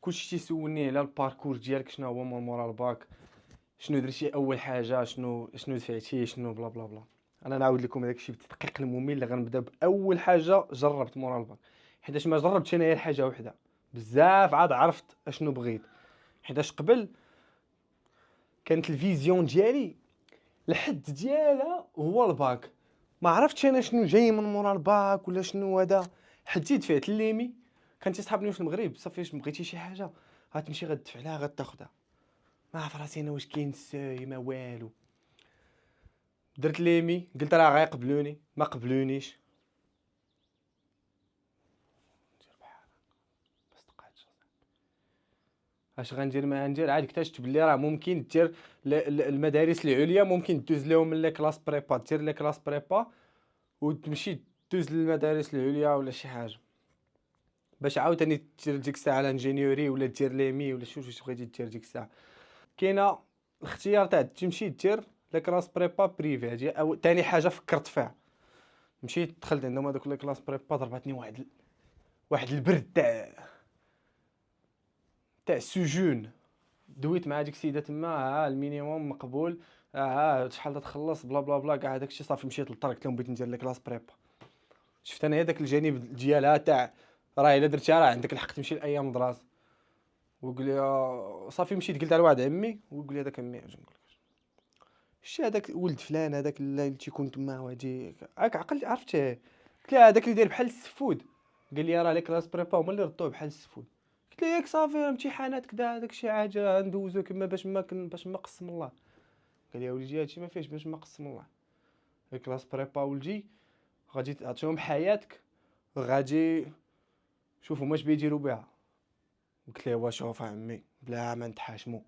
كلشي تيسولني على الباركور ديالك، شنو هو مورا الباك، شنو درتي اول حاجه، شنو دفعتي، شنو بلا بلا بلا. انا نعاود لكم هذاك الشيء بالتدقيق الممل اللي غنبدا باول حاجه جربت مورا الباك، حيتاش ما جربتش انايا حاجه وحده بزاف عاد عرفت اشنو بغيت. حيتاش قبل كانت الفيزيون ديالي الحد ديالها هو الباك، ما عرفتش انا شنو جاي من مورا الباك ولا شنو هذا. حديت فيه الليمي، كان تيصحابني واش المغرب صافي واش بغيتي شي حاجه غتمشي غتدفع لها غتاخدها. ما عرف راسي انا واش كاين الساي ما والو. درت ليمي قلت راه غيقبلوني، ما قبلونيش. دير بحال ما صدقاتش. اش غندير ما ندير، عاد اكتشفت بلي راه ممكن دير المدارس العليا ممكن دوز لهم من لي كلاس بريبا، دير لي كلاس بريبا وتمشي دوز للمدارس العليا ولا شي حاجه، باش عاوتاني دير ديك الساعه الانجينيوري ولا دير ليمي ولا شوف واش بغيتي دير ديك الساعه. كاينه الاختيار تاع تمشي دير لي كلاس بريبا بريفي، هادي او ثاني حاجه فكرت فيها. مشيت دخلت عندهم هذوك لي كلاس بريبا، ضربتني واحد البرد تاع السجون. دويت مع ديك السيده تما، المينيموم مقبول، شحال تخلص بلا بلا بلا كاع داكشي. صافي مشيت للطرق قلت لهم بغيت ندير لي كلاس بريبا. شفت انا هذاك الجانب ديالها تاع راه الا درتيها راه عندك الحق تمشي لايام الدراسه. وقال لي صافي مشيت قلت على واحد عمي، ويقول لي هذاك عمي اش نقول لك، شتي هذاك ولد فلان هذاك اللي تيكون تما وهادي هاك عقلت عرفتيه. قلت له هذاك اللي داير بحال السفود. قال لي راه لي كلاس بريبا هما اللي ردوه بحال السفود. قلت له ياك صافي امتحانات كذا داكشي حاجه ندوزو كما باش ما قسم الله. قال لي يا وليدي هادشي ما فيهش باش ما قسم الله، لي كلاس بريبا ولدي غادي تعطيهم حياتك، غادي شوفوا واش بيديروا بها. قلت له واش شوف عمي بلا ما نتحاشموا،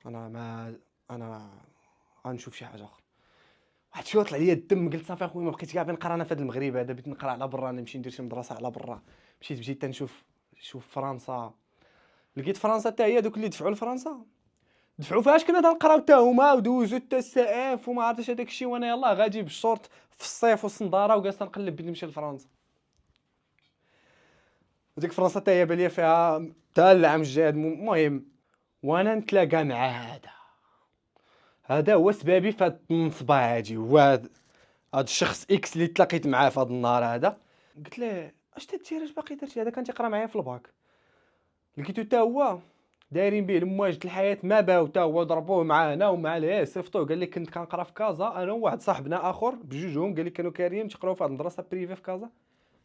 انا غنشوف شي حاجه اخرى. واحد شويه طلع ليا الدم، قلت صافي اخويا ما بقيتش كاع نقرا انا في هذا المغرب هذا، بغيت نقرا على برا، نمشي ندير شي مدرسه على برا. بديت تنشوف فرنسا. لقيت فرنسا حتى هي دوك اللي دفعوا لفرنسا دفعوا فاش كنا تنقراو حتى هما ودوزو حتى السقف وما عرفتش هذاك الشيء، وانا يلاه غادي بالشورت في الصيف والصنداره وجالس تنقلب بين نمشي لفرنسا. وديك فرنسا حتى هي بالي فيها حتى العام الجاي. المهم وانا نتلاقى مع هذا هو سبابي في هاد النصبه هادي، هو هاد الشخص اكس اللي تلاقيت معاه في هاد النهار هذا. قلت له اش تدير، اش باقي درتي؟ هذا كان تيقرا معايا في الباك. لقيتو حتى هو دايرين به المواجهه الحياه، ما باو حتى هو ضربوه معانا ومع ليه صيفطوه. قال لي كنت كنقرا في كازا انا وواحد صاحبنا اخر بجوجهم، قال لي كانوا كاريين تيقراو في هاد المدرسه بريفي في كازا.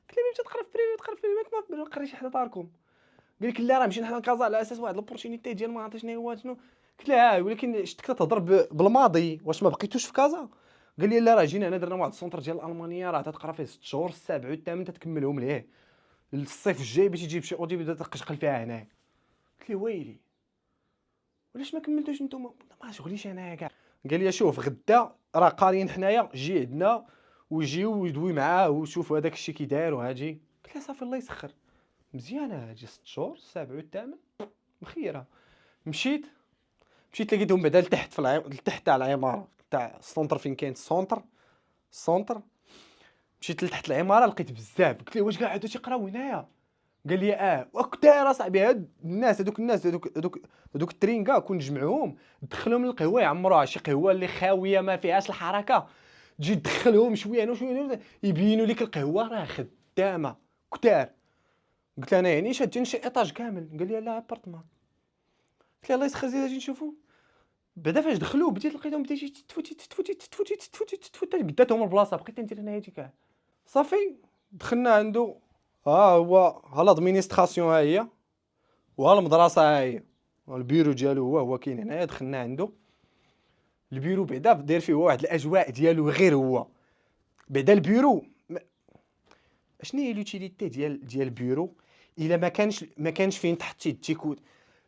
قلت له ملي تقرا في بريفي تقرا في بريفي ما تقريش حدا داركم. قال لك لا راه مشينا حنا لكازا على اساس واحد لوبورتونيتي ديال ما عرفتش شنو هو شنو. قلت له ولكن شفتك تهضر بالماضي، واش ما بقيتوش في كازا؟ قال لي لا راه جينا هنا درنا واحد السونتر ديال الالمانيه راه تتقرا فيه 6 شهور، السابع والثامن تتكملهم ليه الصيف الجاي باش تجيب شي اودي بدا تقشقل فيها هنايا. قلت له ويلي علاش ما كملتوش نتوما؟ ما شغليش انايا كاع. قال لي شوف غدا راه قاريين حنايا، جي عندنا ويجيو ويدوي معاه وشوفوا هذاك الشيء كي داير وهاجي. قلت له صافي الله يسخر، مزيانه هاجي 6 شهور السابع والثامن مخيره. مشيت لقيتهم بعدا لتحت لتحت تاع العماره تاع السونتر فين كاين السونتر. مشيت لتحت العماره لقيت بزاف. قلت له واش كاع هادو تيقراو هنايا؟ قال لي وكثار اصاحبي هاد الناس هذوك الترينكا كون نجمعوهم دخلهم للقهوه يعمروها شي قهوه اللي خاويه ما فيهاش الحركه، تجي تدخلهم شويه هنا وشويه يبينوا لك القهوه راه خدامه كثار. قلت له انا يعني شادين شي ايطاج كامل؟ قال لي لا ابارتمان. قلت له الله يسخر زيد اجي نشوفوا. بعدا فاش دخلوا بديت لقيتهم بديتي تتفوتي قداتهم البلاصه، بقيت ندير انا هادي كاع. صافي دخلنا عنده، ها لادمينستراسيون ها هي، وها المدرسه ها هي، البيرو ديالو هو كاين هنايا. دخلنا عنده البيرو بعدا داير فيه واحد الاجواء ديالو غير هو. بعدا البيرو اشنو هي لوتيليتي ديال البيرو الا ما كانش فين تحطي التيكود؟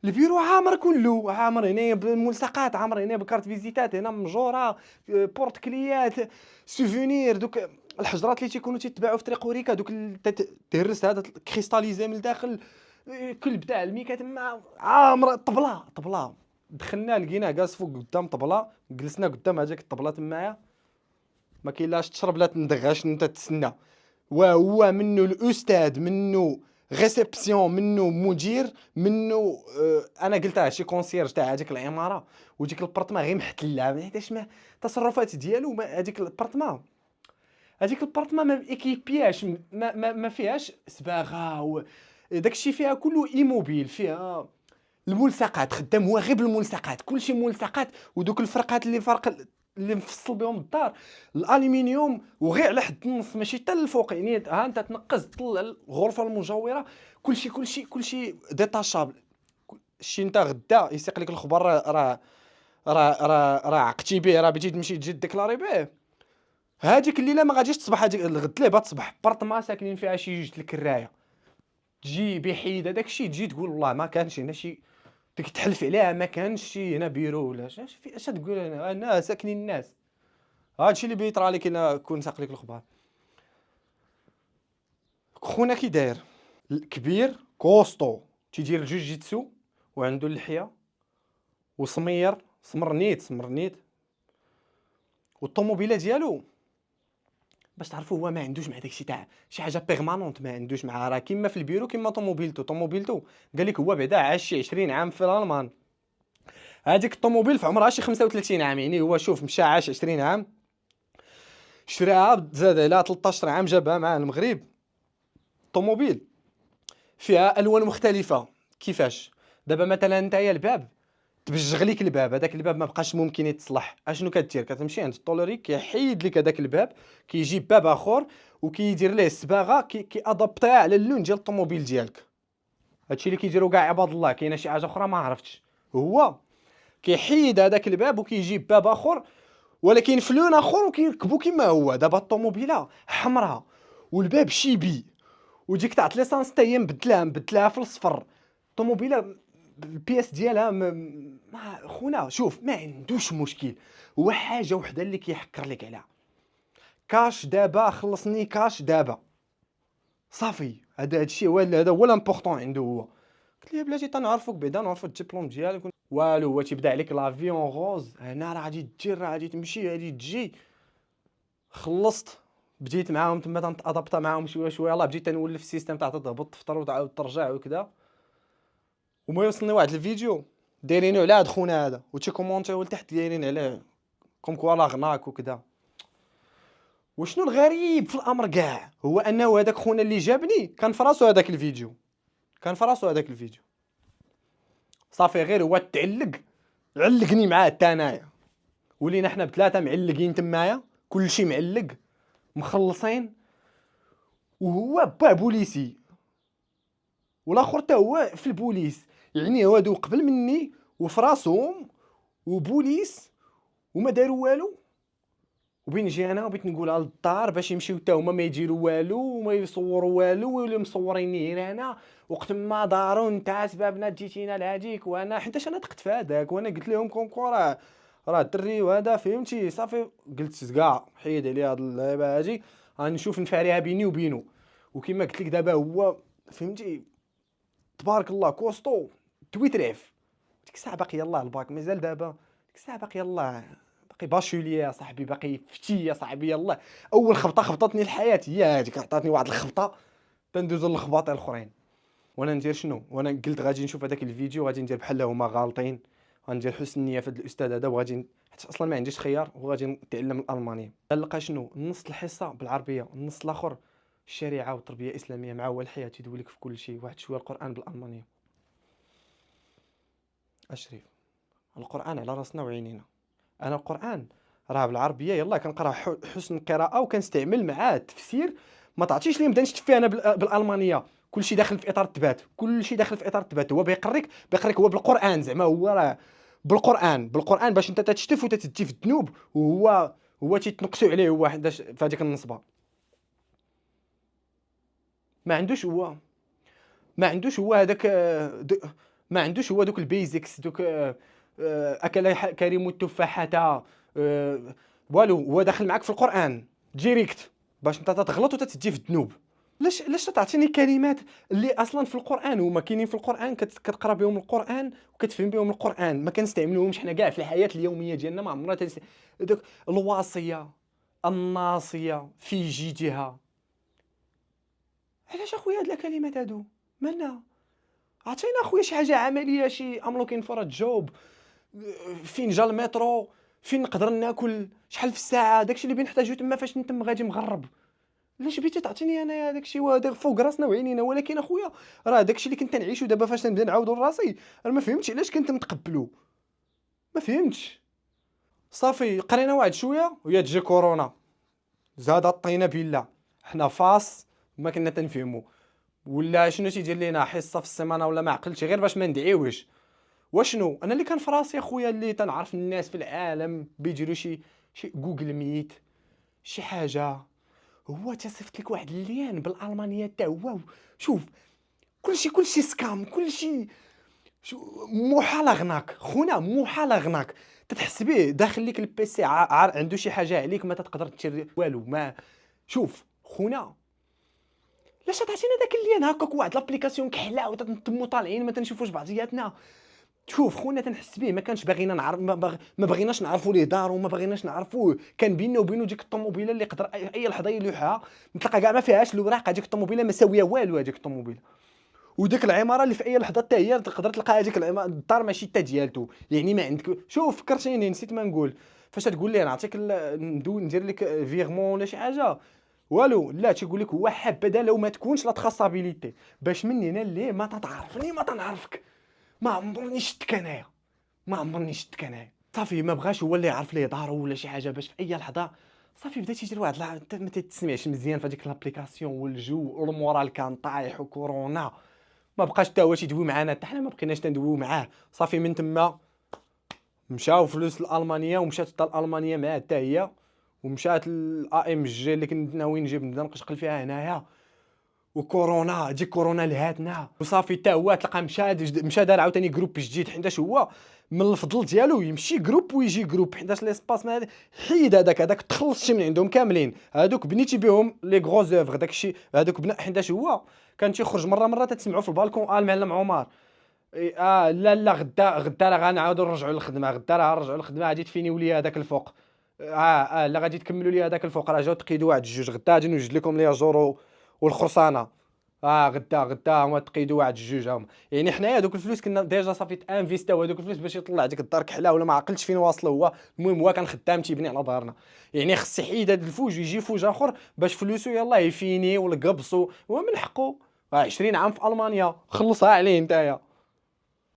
البيرو عامر كله، عامر هنا بالملصقات، عامر هنا بكارت فيزيتات، هنا مجوره بورت كليات سوفونير، دوك الحجرات اللي تيكونوا تيتباعوا في طريق اوريكا، دوك تهرس هذا كريستاليزي من الداخل، كل بتاع الميكا تما عامر. طبله دخلنا لقيناه جالس فوق قدام طبله، جلسنا قدام هذيك الطبله تمايا، ما كاين لاش تشرب لا تندغش انت تسنى. وهو منه الاستاذ منه ريسبسيون، منه مدير، منه انا قلتها شي كونسيرج تاع هذيك العماره، وديك البارتما غير محتله، حيتاش ما التصرفات ديالو هذيك البارتما، ما ايكيبياش، ما فيهاش صباغه، داكشي فيها كله ايموبيل، فيها الملصقات، خدام هو غير بالملصقات، كلشي ملصقات، ودوك الفرقات اللي فرق اللي مفصل بهم الدار الالومنيوم، وغير على حد النص ماشي حتى الفوق، يعني ها انت تنقز طلع الغرفه المجاوره، كلشي ديتاشابل. شي انت غدا يسيق لك الخبر، راه عقتي به، راه بغيتي تمشي تجي ديكلاري به، هذيك الليله ما غاديش تصبح، هذيك الغد ليه تصبح بارطما ساكنين فيها شي جوج الكرايه، تجي بحيد هذاك الشيء، تجي تقول والله ما كانش هنا شي، ديك تحلف عليها ما كانش شي هنا بيرو ولا اش تقول، انا ساكنين الناس، هادشي اللي بيطرى لك انا كون ساق لك الخبر. خونا كي داير كبير كوسطو، تيدير الجوجيتسو وعنده اللحيه وسمير، سمرنيت، والطوموبيله ديالو باش تعرفوا هو ما عندوش مع داكشي تاع شي حاجه بيرمانونت، ما عندوش مع، راه كيما في البيرو كيما طوموبيلتو قال لك هو بعدا عاش شي 20 عام في الالمان، هذيك الطوموبيل في عمرها شي 35 عام، يعني هو شوف مشى عاش 20 عام، شراها زاد عليها 13 عام جابها مع المغرب. طوموبيل فيها الوان مختلفه، كيفاش دابا مثلا نتايا الباب تبجغ ليك الباب، هذاك الباب ما بقاش ممكن يتصلح، اشنو كدير؟ كتمشي عند الطولوري كيحيد لك هذاك الباب، كيجيب باب اخر وكيدير ليه الصباغه، كي ادابطيها على اللون ديال الطوموبيل ديالك. هادشي اللي كيديروا كاع عباد الله، كاينه شي حاجه اخرى ما عرفتش، هو كيحيد هذاك الباب وكيجيب باب اخر ولكن في لون اخر وكيركبو كيما هو. دابا الطوموبيله حمراء والباب شيبي، وديك تاع ليسانس حتى هي مبدلاها في الصفر، الطوموبيله البياس ديالها ما خونا شوف ما عندوش مشكل، هو حاجه وحده اللي كيحكر لك عليها، كاش دابا، خلصني كاش دابا صافي، هادشي هذا هو لامبورطون عنده هو. قلت ليه بلاتي تنعرفوك بعدا، نعرفو الدبلوم ديالك والو، هو تيبدا عليك لافيون غوز، هنا راه غادي دير، راه غادي تمشي، غادي تجي، خلصت بديت معاهم تما تنادابطا معاهم شويه يلاه بديت تنولف السيستم تاع تهبط تفطر وتعاود ترجع وكذا. وما يوصلني واحد الفيديو دايرينو على هاد خونا هذا وتي كومونتيو لتحت دايرين عليه كوم كوا لا غناك وكذا. وشنو الغريب في الامر كاع هو انه هذاك خونا اللي جابني كان فراسو هذاك الفيديو، صافي غير هو تعلق، علقني معاه حتى انايا، ولينا حنا بثلاثه معلقين تمايا، كلشي معلق مخلصين، وهو با بوليسي والاخر حتى هو في البوليس، يعني هادو قبل مني وفراسهم وبوليس وما داروا والو، وبين نجي انا وبغيت نقولها للدار باش يمشيو حتى هما ما يديروا والو وما يصوروا والو، ويوليو مصوريني غير انا، وقت ما داروا نتا سبابنا جيتينا لهاديك، وانا حيتاش انا ثقت في هذاك، وانا قلت لهم كونكو راه الدري وهذا فهمتي، صافي قلت كاع حيد عليا هاد اللعبه هادي، غنشوف نفاريها بيني وبينه. وكما قلت لك دابا هو فهمتي تبارك الله كوستو تويتريف، ديك الساعه باقي يلاه الباك مازال دابا، ديك الساعه باقي يلاه باقي باشوليا صاحبي، باقي فتي يا صاحبي يلاه. اول خبطه خبطتني الحياه هي هذيك، عطاتني واحد الخبطه تندوزو للخباط الاخرين. وانا ندير شنو؟ وانا قلت غادي نشوف هذاك الفيديو غادي ندير بحال هما غالطين، غندير حسن النيه في هذا الاستاذ هذا، وغادي حيت اصلا ما عنديش خيار وغادي نتعلم الالمانيه. نلقى شنو نص الحصه بالعربيه، النص الاخر الشريعه والتربيه الاسلاميه، مع هو الحياه تيدوي لك في كل شيء، واحد شويه القران بالالمانيه. اشريف القران على راسنا وعينينا، انا القران راه بالعربيه يلا كنقرا حسن القراءه وكنستعمل معاه التفسير، ما تعطيش لي نبدا نشتف فيها انا بالالمانيه، كلشي داخل في اطار التبات، هو بيقريك هو بالقران، زعما هو راه بالقران باش انت تشتف وتتجي في الذنوب، وهو تيتنقسوا عليه هو حداش في هذيك النصبه. ما عندوش هو ما عندوش هو هذاك ما عندوش هو دوك البيزكس، دوك اكل كريم التفاحه، والو هو داخل معاك في القران ديريكت باش انت تغلط وتتجي في الذنوب. علاش تعطيني كلمات اللي اصلا في القران هما كاينين في القران، كتقرا بهم القران وكتفهم بهم القران، ما كنستعملوهمش حنا كاع في الحياه اليوميه ديالنا، ما عمرنا دوك الواصيه الناصيه في جيدها، علاش اخويا هاد الكلمات هادو مالنا عطينا اخويا شي حاجه عمليه، شي ام لوكين فور جوب، فين جا المترو، فين نقدر ناكل، شحال في الساعه، داكشي اللي بنحتاجو تما فاش نتم غادي مغرب. علاش بغيتي تعطيني انايا داكشي وهذا فوق راسنا وعينينا؟ ولكن اخويا راه داكشي اللي كنت نعيشو دابا فاش نبدا نعاودو لراسي، انا ما فهمتش علاش كنت نتقبلو، ما فهمتش. صافي قرينا واحد شويه ويا تجي كورونا، زاد الطينه بالله، حنا فاس ما كنا تنفهمو، ولا شنو تيدير لينا حصه في السيمانه ولا ما عقلتش غير باش ما ندعيوش. واشنو انا اللي كان في راسي اخويا اللي تنعرف الناس في العالم بيديروا شي جوجل ميت شي حاجه، هو تصيفط لك واحد اللين بالالمانيه تا هو. شوف كلشي سكام، كلشي محال غناك خونا، محال غناك، تتحس به داخل لك البيسي عنده شي حاجه عليك ما تقدر دير والو. ما شوف خونا، علاش تعطينا داك اللين هكاك واحد لابليكاسيون كحله وتنتمو طالعين ما تنشوفوش بعضياتنا؟ شوف خونا تنحس به ما كانش باغينا نعرف، ما بغيناش نعرفوا ليه دار وما بغيناش نعرفوه. كان بيننا وبينه ديك الطوموبيله اللي يقدر اي لحظه يلوحها نتلقى كاع ما فيهاش الوراق، هذيك الطوموبيله ما ساويه والو هذيك الطوموبيله. وديك العماره اللي في اي لحظه حتى هي تقدر تلقى هذيك الدار ماشي حتى ديالته، يعني ما عندك. شوف فكرتيني نسيت ما نقول، فاش تقول لي نعطيك ندير لك فيغمون ولا شي حاجه والو، لا تيقول لك هو حبذا لو ما تكونش لا تخاصابيليتي، باش مني انا اللي ما تتعرفني ما تنعرفك. ما عمرني شفتك انايا، ما عمرني شفتك انايا. صافي ما بغاش هو اللي يعرف ليه دارو ولا شي حاجه، باش في اي لحظه صافي بدا تيجي واحد انت ما تسمعش مزيان في هذيك لابليكاسيون، والجو والمورال كان طايح وكورونا، ما بقاش حتى هو تيدوي معانا، حتى حنا ما بقيناش تندويو معاه. صافي من تما مشاو فلوس لالمانيا، ومشات حتى الالمانيا معاه حتى هي، ومشات الاي ام جي اللي كنت ناوي نجيب نبدا نقشقل فيها هنايا، وكورونا تجي كورونا لهاتنا. وصافي حتى هو تلقى مشى دار عاوتاني جروب جديد، حيتاش هو من الفضل ديالو يمشي جروب ويجي جروب، حيتاش ليسباس ما حيد هذاك تخلصتي من عندهم كاملين، هذوك بنيتي بهم لي غرو زوفر داكشي هذوك بنا، حيتاش هو كان تيخرج مره تسمعوا في البالكون المعلم عمر لا غدا راه غنعاودو نرجعوا للخدمه، غدا راه غنرجعوا للخدمه، غادي تفينيو ليا هذاك الفوق، لا غادي تكملوا ليا هذاك الفوق، راه جاو تقيدوا واحد الجوج، غدا غادي نوجد لكم ليا جورو والخرسانه، غدا هما تقيدوا واحد الجوج هما. يعني حنايا دوك الفلوس كنا ديجا صافي انفيستاو هذوك الفلوس باش يطلع ديك الدار كحله، ولا ما عقلتش فين واصل هو. المهم هو كان خدام تيبني على دارنا، يعني خص يحيد هذا الفوج ويجي فوج اخر باش فلوسو يلاه يفيني والقبصو، هو من حقه 20 عام في المانيا خلصها عليه نتايا.